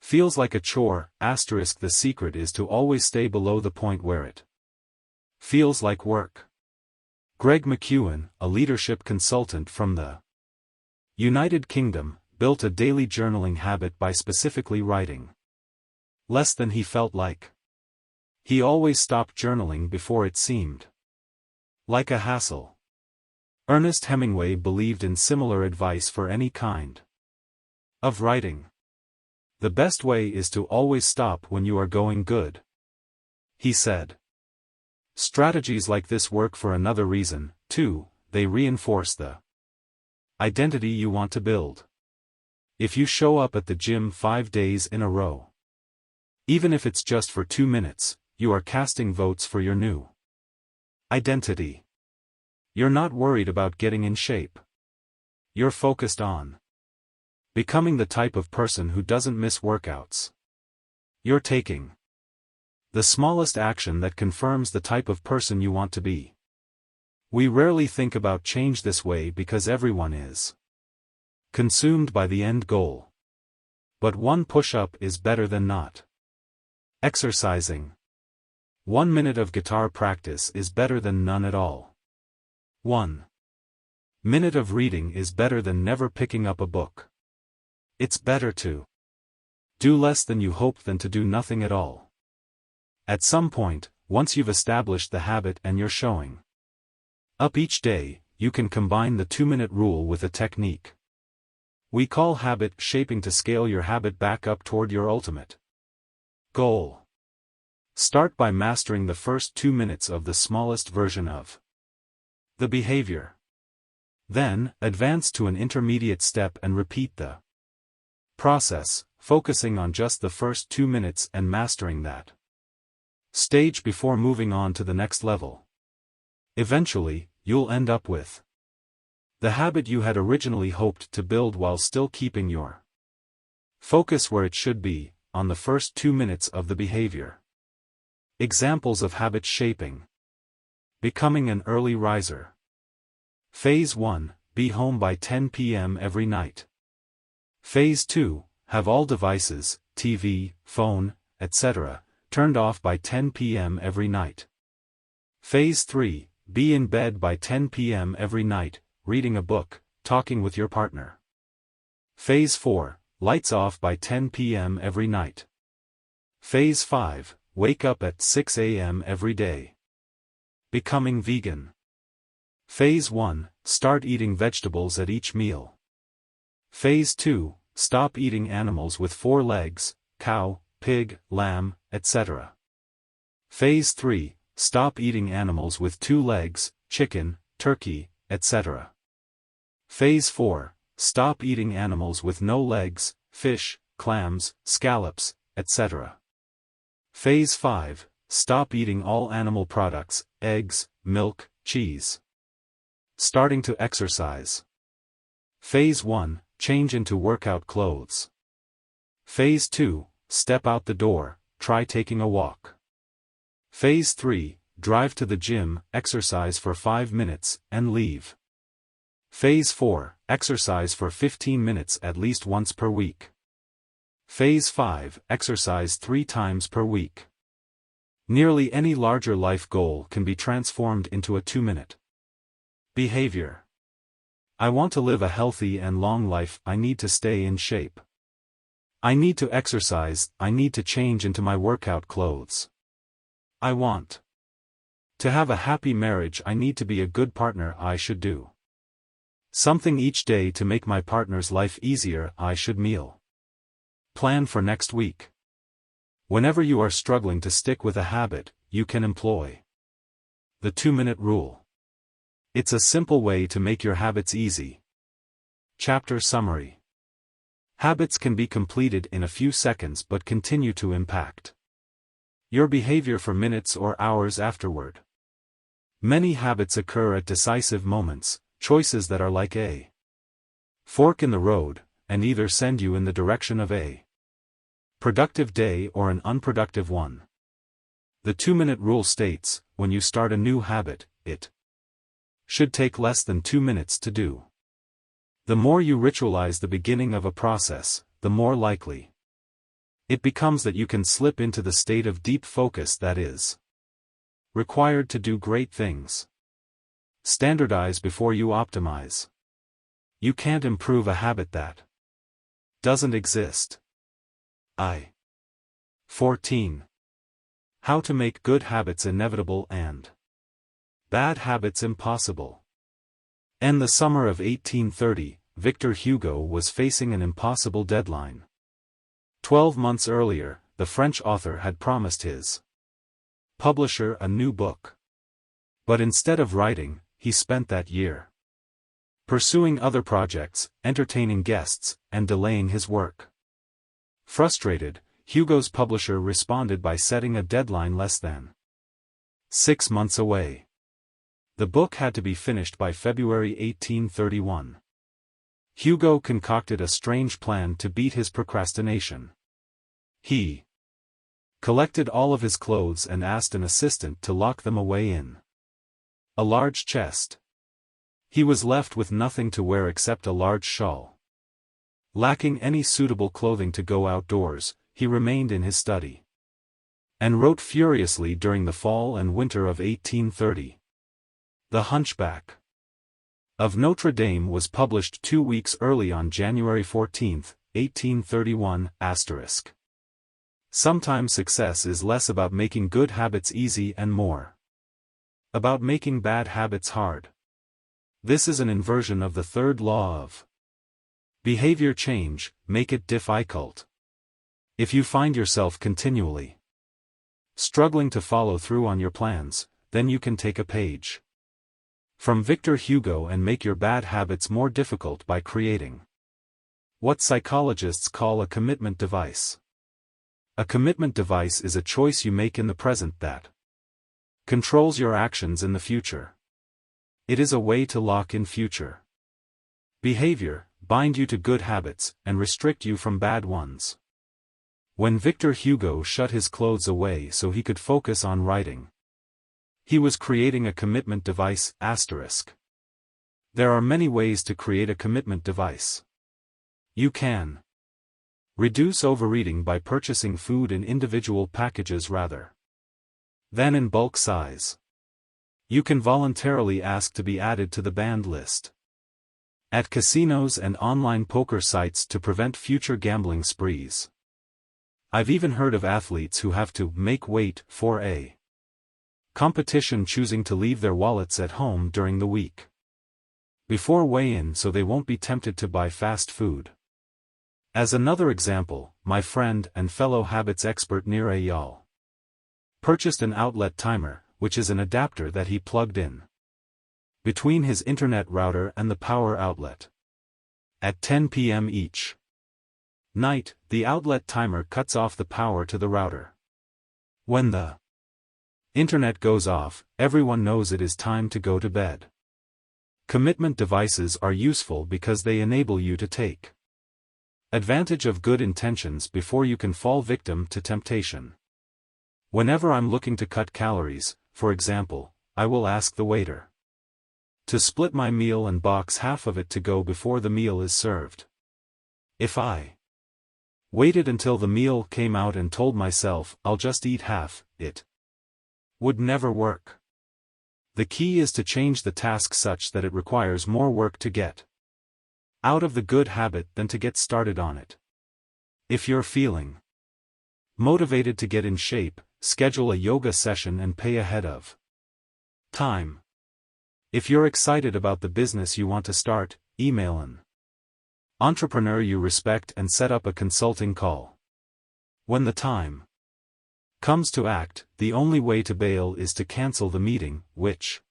feels like a chore. The secret is to always stay below the point where it feels like work. Greg McEwen, a leadership consultant from the United Kingdom, built a daily journaling habit by specifically writing less than he felt like. He always stopped journaling before it seemed like a hassle. Ernest Hemingway believed in similar advice for any kind of writing. The best way is to always stop when you are going good, he said. Strategies like this work for another reason, too: they reinforce the identity you want to build. If you show up at the gym 5 days in a row, even if it's just for 2 minutes, you are casting votes for your new identity. You're not worried about getting in shape. You're focused on becoming the type of person who doesn't miss workouts. You're taking the smallest action that confirms the type of person you want to be. We rarely think about change this way because everyone is consumed by the end goal. But 1 push-up is better than not exercising. 1 minute of guitar practice is better than none at all. 1 minute of reading is better than never picking up a book. It's better to do less than you hoped than to do nothing at all. At some point, once you've established the habit and you're showing up each day, you can combine the 2-minute rule with a technique we call habit shaping to scale your habit back up toward your ultimate goal. Start by mastering the first 2 minutes of the smallest version of the behavior. Then, advance to an intermediate step and repeat the process, focusing on just the first 2 minutes and mastering that stage before moving on to the next level. Eventually, you'll end up with the habit you had originally hoped to build while still keeping your focus where it should be, on the first 2 minutes of the behavior. Examples of habit shaping. Becoming an early riser. Phase 1, be home by 10 p.m. every night. Phase 2, have all devices, TV, phone, etc., turned off by 10 p.m. every night. Phase 3, be in bed by 10 p.m. every night, reading a book, talking with your partner. Phase 4, lights off by 10 p.m. every night. Phase 5, wake up at 6 a.m. every day. Becoming vegan. Phase 1, start eating vegetables at each meal. Phase 2, stop eating animals with 4 legs, cow, pig, lamb, etc. Phase 3, stop eating animals with 2 legs, chicken, turkey, etc. Phase 4, stop eating animals with no legs, fish, clams, scallops, etc. Phase 5, stop eating all animal products, eggs, milk, cheese. Starting to exercise. Phase 1, change into workout clothes. Phase 2, step out the door, try taking a walk. Phase 3, drive to the gym, exercise for 5 minutes, and leave. Phase 4, exercise for 15 minutes at least once per week. Phase 5, exercise 3 times per week. Nearly any larger life goal can be transformed into a 2-minute behavior. I want to live a healthy and long life. I need to stay in shape. I need to exercise. I need to change into my workout clothes. I want to have a happy marriage. I need to be a good partner. I should do something each day to make my partner's life easier. I should meal plan for next week. Whenever you are struggling to stick with a habit, you can employ the 2-minute rule. It's a simple way to make your habits easy. Chapter summary. Habits can be completed in a few seconds but continue to impact your behavior for minutes or hours afterward. Many habits occur at decisive moments, choices that are like a fork in the road, and either send you in the direction of a productive day or an unproductive one. The 2-minute rule states, when you start a new habit, it should take less than 2 minutes to do. The more you ritualize the beginning of a process, the more likely it becomes that you can slip into the state of deep focus that is required to do great things. Standardize before you optimize. You can't improve a habit that doesn't exist. 14. How to make good habits inevitable and bad habits impossible. In the summer of 1830, Victor Hugo was facing an impossible deadline. 12 months earlier, the French author had promised his publisher a new book. But instead of writing, he spent that year pursuing other projects, entertaining guests, and delaying his work. Frustrated, Hugo's publisher responded by setting a deadline less than 6 months away. The book had to be finished by February 1831. Hugo concocted a strange plan to beat his procrastination. He collected all of his clothes and asked an assistant to lock them away in a large chest. He was left with nothing to wear except a large shawl. Lacking any suitable clothing to go outdoors, he remained in his study and wrote furiously during the fall and winter of 1830. The Hunchback of Notre Dame was published 2 weeks early on January 14, 1831. Sometimes success is less about making good habits easy and more about making bad habits hard. This is an inversion of the third law of behavior change: make it difficult. If you find yourself continually struggling to follow through on your plans, then you can take a page from Victor Hugo and make your bad habits more difficult by creating what psychologists call a commitment device. A commitment device is a choice you make in the present that controls your actions in the future. It is a way to lock in future behavior, bind you to good habits, and restrict you from bad ones. When Victor Hugo shut his clothes away so he could focus on writing, he was creating a commitment device. There are many ways to create a commitment device. You can reduce overeating by purchasing food in individual packages rather than in bulk size. You can voluntarily ask to be added to the banned list at casinos and online poker sites to prevent future gambling sprees. I've even heard of athletes who have to make weight for a competition, choosing to leave their wallets at home during the week before weigh-in so they won't be tempted to buy fast food. As another example, my friend and fellow habits expert Nir Eyal purchased an outlet timer, which is an adapter that he plugged in between his internet router and the power outlet. At 10 p.m. each night, the outlet timer cuts off the power to the router. When the internet goes off, everyone knows it is time to go to bed. Commitment devices are useful because they enable you to take advantage of good intentions before you can fall victim to temptation. Whenever I'm looking to cut calories, for example, I will ask the waiter to split my meal and box half of it to go before the meal is served. If I waited until the meal came out and told myself, I'll just eat half, it would never work. The key is to change the task such that it requires more work to get out of the good habit than to get started on it. If you're feeling motivated to get in shape, schedule a yoga session and pay ahead of time. If you're excited about the business you want to start, email an entrepreneur you respect and set up a consulting call. When the time comes to act, the only way to bail is to cancel the meeting, which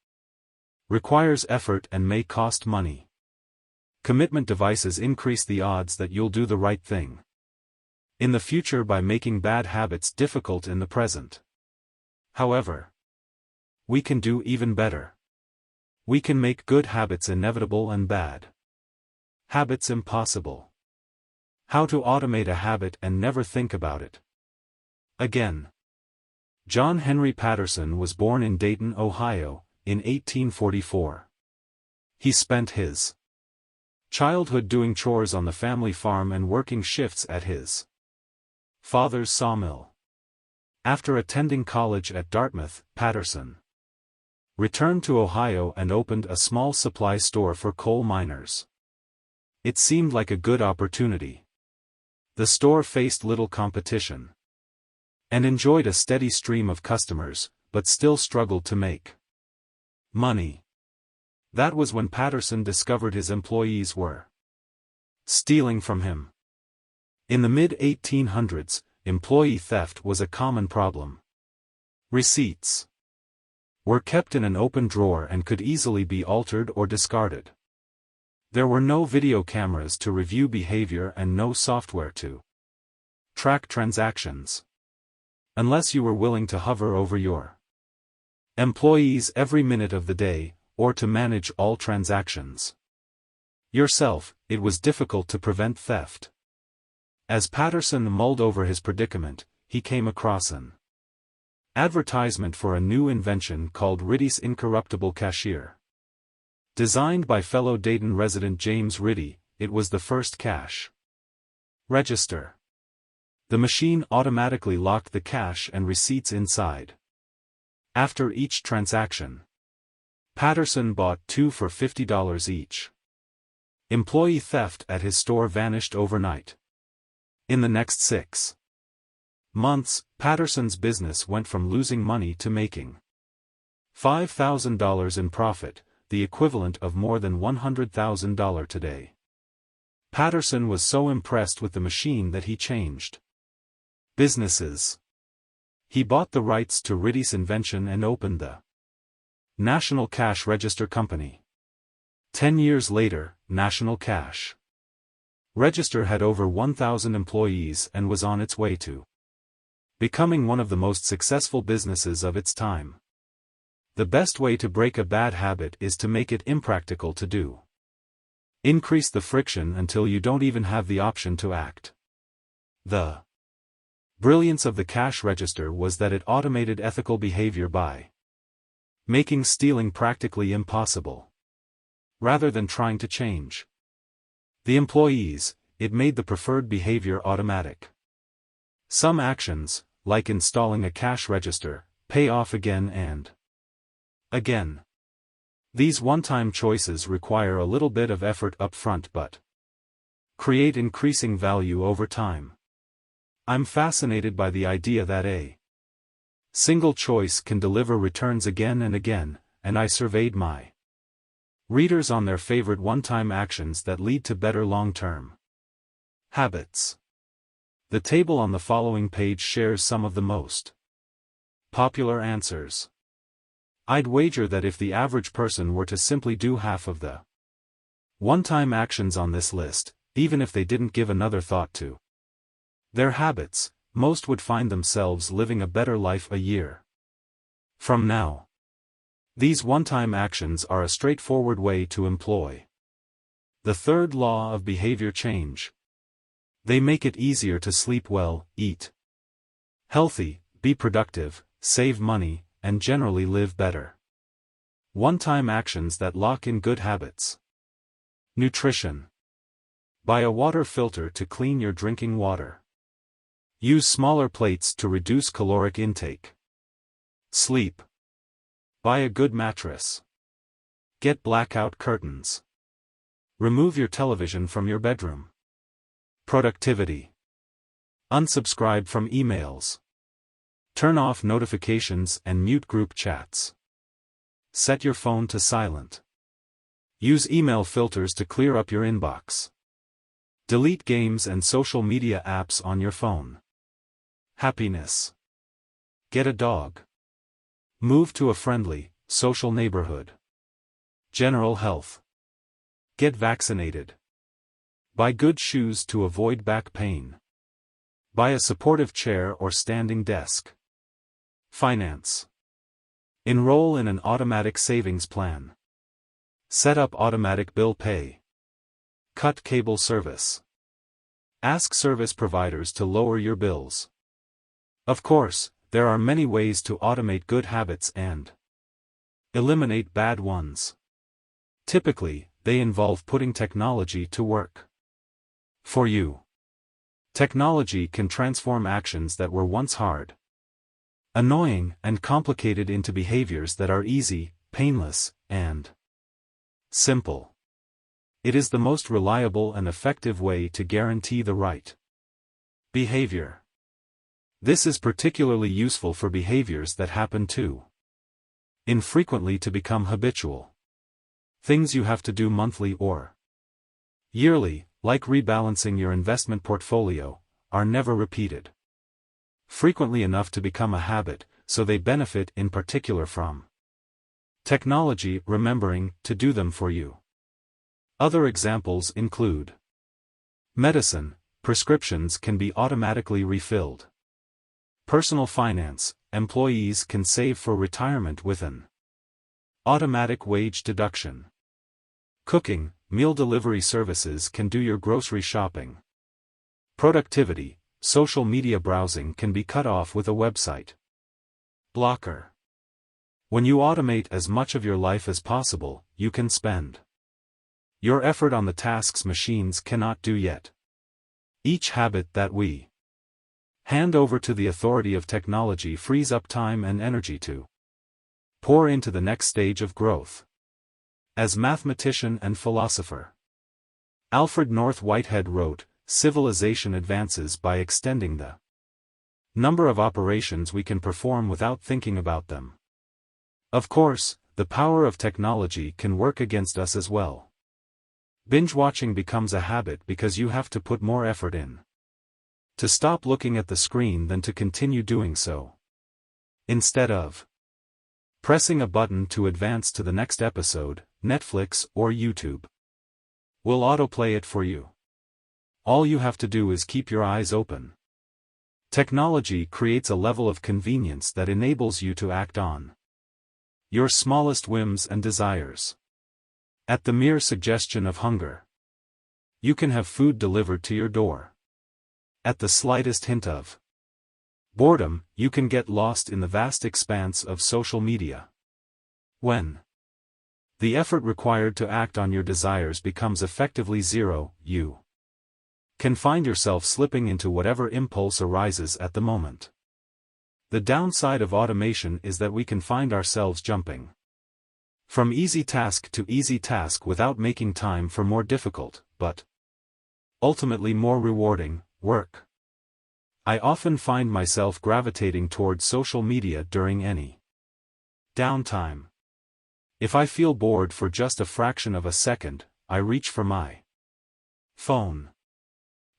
requires effort and may cost money. Commitment devices increase the odds that you'll do the right thing in the future by making bad habits difficult in the present. However, we can do even better. We can make good habits inevitable and bad habits impossible. How to automate a habit and never think about it again. John Henry Patterson was born in Dayton, Ohio, in 1844. He spent his childhood doing chores on the family farm and working shifts at his father's sawmill. After attending college at Dartmouth, Patterson returned to Ohio and opened a small supply store for coal miners. It seemed like a good opportunity. The store faced little competition and enjoyed a steady stream of customers, but still struggled to make money. That was when Patterson discovered his employees were stealing from him. In the mid-1800s, employee theft was a common problem. Receipts were kept in an open drawer and could easily be altered or discarded. There were no video cameras to review behavior and no software to track transactions. Unless you were willing to hover over your employees every minute of the day, or to manage all transactions yourself, it was difficult to prevent theft. As Patterson mulled over his predicament, he came across an advertisement for a new invention called Riddy's Incorruptible Cashier. Designed by fellow Dayton resident James Riddy, it was the first cash register. The machine automatically locked the cash and receipts inside. After each transaction, Patterson bought 2 for $50 each. Employee theft at his store vanished overnight. In the next 6 months, Patterson's business went from losing money to making $5,000 in profit, the equivalent of more than $100,000 today. Patterson was so impressed with the machine that he changed businesses. He bought the rights to Riddy's invention and opened the National Cash Register Company. 10 years later, National Cash Register had over 1,000 employees and was on its way to becoming one of the most successful businesses of its time. The best way to break a bad habit is to make it impractical to do. Increase the friction until you don't even have the option to act. The Brilliance of the cash register was that it automated ethical behavior by making stealing practically impossible. Rather than trying to change the employees, it made the preferred behavior automatic. Some actions, like installing a cash register, pay off again and again. These one-time choices require a little bit of effort up front but create increasing value over time. I'm fascinated by the idea that a single choice can deliver returns again and again, and I surveyed my readers on their favorite one-time actions that lead to better long-term habits. The table on the following page shares some of the most popular answers. I'd wager that if the average person were to simply do half of the one-time actions on this list, even if they didn't give another thought to their habits, most would find themselves living a better life a year from now. These one-time actions are a straightforward way to employ the third law of behavior change. They make it easier to sleep well, eat healthy, be productive, save money, and generally live better. One-time actions that lock in good habits. Nutrition. Buy a water filter to clean your drinking water. Use smaller plates to reduce caloric intake. Sleep. Buy a good mattress. Get blackout curtains. Remove your television from your bedroom. Productivity. Unsubscribe from emails. Turn off notifications and mute group chats. Set your phone to silent. Use email filters to clear up your inbox. Delete games and social media apps on your phone. Happiness. Get a dog. Move to a friendly, social neighborhood. General health. Get vaccinated. Buy good shoes to avoid back pain. Buy a supportive chair or standing desk. Finance. Enroll in an automatic savings plan. Set up automatic bill pay. Cut cable service. Ask service providers to lower your bills. Of course, there are many ways to automate good habits and eliminate bad ones. Typically, they involve putting technology to work for you. Technology can transform actions that were once hard, annoying, and complicated into behaviors that are easy, painless, and simple. It is the most reliable and effective way to guarantee the right behavior. This is particularly useful for behaviors that happen too infrequently to become habitual. Things you have to do monthly or yearly, like rebalancing your investment portfolio, are never repeated frequently enough to become a habit, so they benefit in particular from technology remembering to do them for you. Other examples include medicine. Prescriptions can be automatically refilled. Personal finance. Employees can save for retirement with an automatic wage deduction. Cooking. Meal delivery services can do your grocery shopping. Productivity. Social media browsing can be cut off with a website blocker. When you automate as much of your life as possible, you can spend your effort on the tasks machines cannot do yet. Each habit that we hand over to the authority of technology frees up time and energy to pour into the next stage of growth. As mathematician and philosopher Alfred North Whitehead wrote, "Civilization advances by extending the number of operations we can perform without thinking about them." Of course, the power of technology can work against us as well. Binge-watching becomes a habit because you have to put more effort in to stop looking at the screen than to continue doing so. Instead of pressing a button to advance to the next episode, Netflix or YouTube will autoplay it for you. All you have to do is keep your eyes open. Technology creates a level of convenience that enables you to act on your smallest whims and desires. At the mere suggestion of hunger, you can have food delivered to your door. At the slightest hint of Boredom, you can get lost in the vast expanse of social media. When the effort required to act on your desires becomes effectively zero, you can find yourself slipping into whatever impulse arises at the moment. The downside of automation is that we can find ourselves jumping from easy task to easy task without making time for more difficult, but ultimately more rewarding, work. I often find myself gravitating towards social media during any downtime. If I feel bored for just a fraction of a second, I reach for my phone.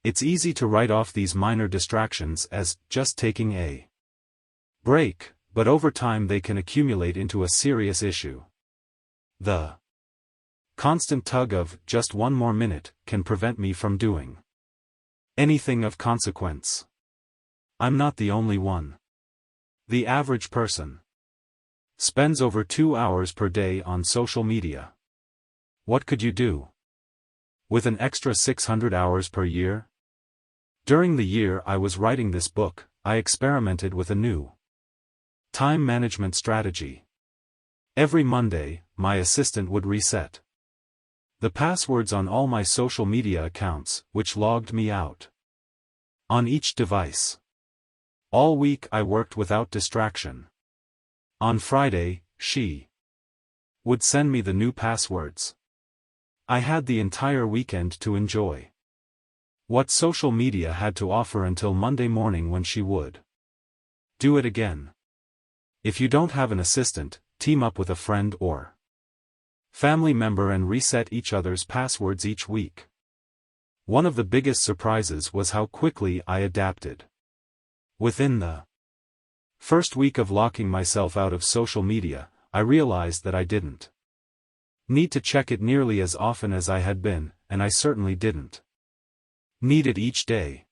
It's easy to write off these minor distractions as just taking a break, but over time they can accumulate into a serious issue. The constant tug of just one more minute can prevent me from doing anything of consequence. I'm not the only one. The average person spends over 2 hours per day on social media. What could you do with an extra 600 hours per year? During the year I was writing this book, I experimented with a new time management strategy. Every Monday, my assistant would reset the passwords on all my social media accounts, which logged me out on each device. All week I worked without distraction. On Friday, she would send me the new passwords. I had the entire weekend to enjoy what social media had to offer until Monday morning when she would do it again. If you don't have an assistant, team up with a friend or family member and reset each other's passwords each week. One of the biggest surprises was how quickly I adapted. Within the first week of locking myself out of social media, I realized that I didn't need to check it nearly as often as I had been, and I certainly didn't need it each day.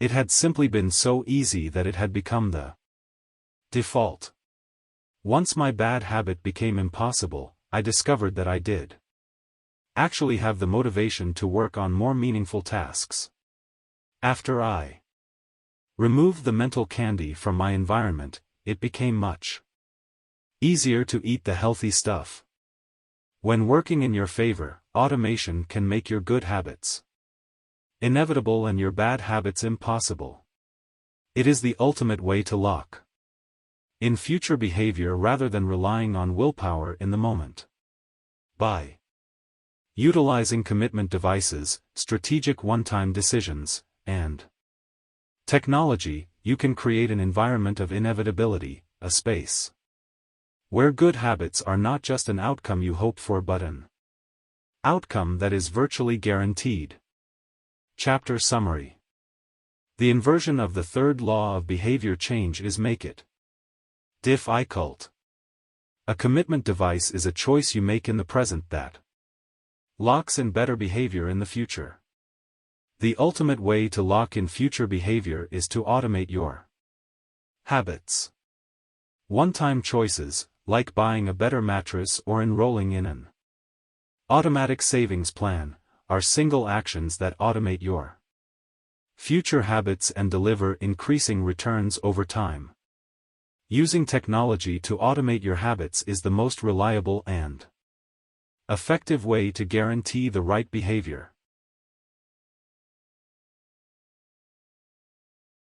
It had simply been so easy that it had become the default. Once my bad habit became impossible, I discovered that I did actually have the motivation to work on more meaningful tasks. After I removed the mental candy from my environment, it became much easier to eat the healthy stuff. When working in your favor, automation can make your good habits inevitable and your bad habits impossible. It is the ultimate way to lock in future behavior rather than relying on willpower in the moment. By utilizing commitment devices, strategic one-time decisions, and technology, you can create an environment of inevitability, a space where good habits are not just an outcome you hope for but an outcome that is virtually guaranteed. Chapter Summary. The inversion of the third law of behavior change is make it difficult. A commitment device is a choice you make in the present that locks in better behavior in the future. The ultimate way to lock in future behavior is to automate your habits. One-time choices, like buying a better mattress or enrolling in an automatic savings plan, are single actions that automate your future habits and deliver increasing returns over time. Using technology to automate your habits is the most reliable and effective way to guarantee the right behavior.